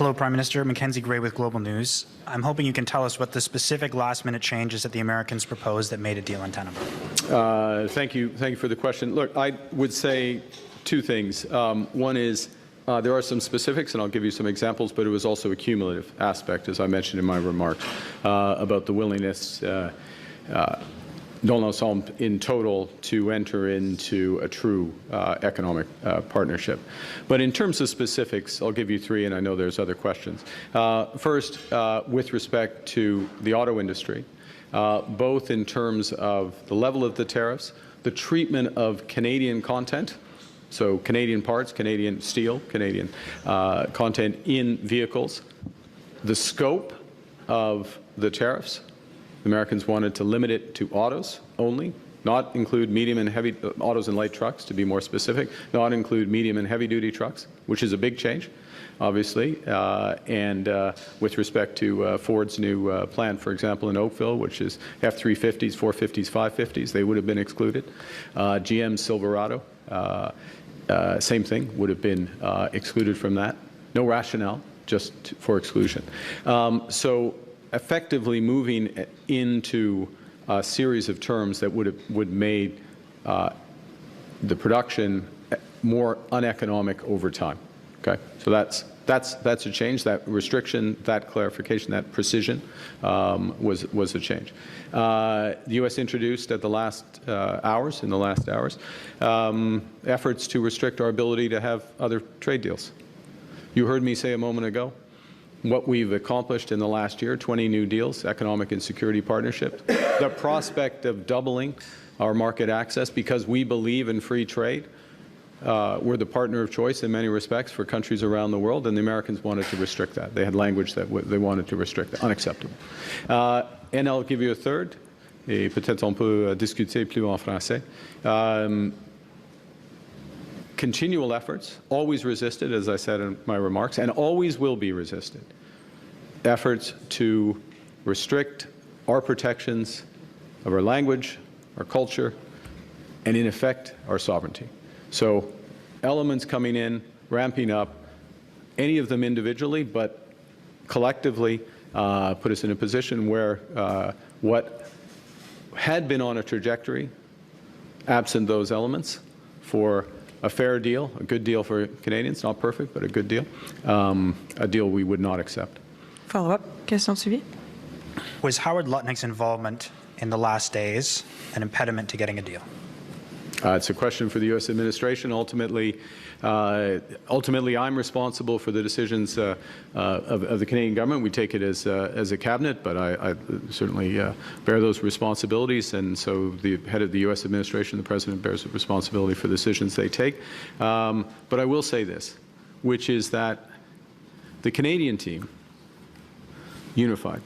Hello, Prime Minister. Mackenzie Gray with Global News. I'm hoping you can tell us what the specific last-minute changes that the Americans proposed that made a deal untenable. Thank you for the question. Look, I would say two things. One is there are some specifics, and I'll give you some examples, but it was also a cumulative aspect, as I mentioned in my remarks, about the willingness dans l'ensemble in total to enter into a true economic partnership. But in terms of specifics, I'll give you three, and I know there's other questions. First, with respect to the auto industry, both in terms of the level of the tariffs, the treatment of Canadian content, so Canadian parts, Canadian steel, Canadian content in vehicles, the scope of the tariffs. The Americans wanted to limit it to autos only, not include medium and heavy autos and light trucks, to be more specific, not include medium and heavy-duty trucks, which is a big change, obviously. And with respect to Ford's new plant, for example, in Oakville, which is F-350s, 450s, 550s, they would have been excluded. GM's Silverado, same thing, would have been excluded from that. No rationale, just for exclusion. So effectively moving into a series of terms that would made the production more uneconomic over time. Okay, so that's a change. That restriction, that clarification, that precision was a change. The U.S. introduced at the last hours, efforts to restrict our ability to have other trade deals. You heard me say a moment ago what we've accomplished in the last year, 20 new deals, economic and security partnerships, the prospect of doubling our market access because we believe in free trade. We're the partner of choice in many respects for countries around the world, and the Americans wanted to restrict that. They had language that they wanted to restrict that. Unacceptable. And I'll give you a third, et peut-être on peut discuter plus en français. Continual efforts, always resisted, as I said in my remarks, and always will be resisted, efforts to restrict our protections of our language, our culture, and in effect, our sovereignty. So elements coming in, ramping up, any of them individually, but collectively put us in a position where what had been on a trajectory, absent those elements, for a fair deal, a good deal for Canadians, not perfect, but a good deal, a deal we would not accept. Follow-up, question suivie. Was Howard Lutnick's involvement in the last days an impediment to getting a deal? It's a question for the U.S. administration. Ultimately, I'm responsible for the decisions of the Canadian government. We take it as a cabinet, but I certainly bear those responsibilities, and so the head of the U.S. administration, the president, bears responsibility for the decisions they take. But I will say this, which is that the Canadian team unified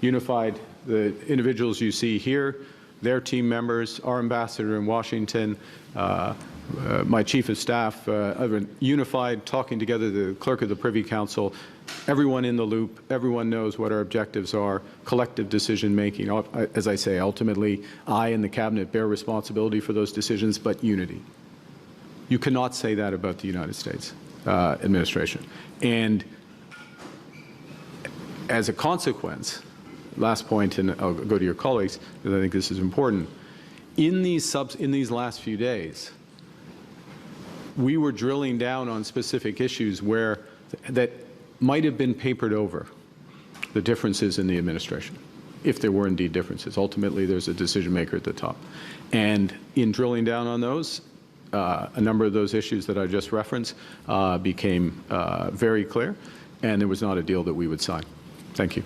the individuals you see here, their team members, our ambassador in Washington, my chief of staff, unified, talking together, the clerk of the Privy Council, everyone in the loop, everyone knows what our objectives are, collective decision making. As I say, ultimately, I and the cabinet bear responsibility for those decisions, but unity. You cannot say that about the United States administration. And as a consequence, last point, and I'll go to your colleagues, because I think this is important. In these last few days, we were drilling down on specific issues that might have been papered over, the differences in the administration, if there were indeed differences. Ultimately, there's a decision maker at the top. And in drilling down on those, a number of those issues that I just referenced became very clear, and there was not a deal that we would sign. Thank you.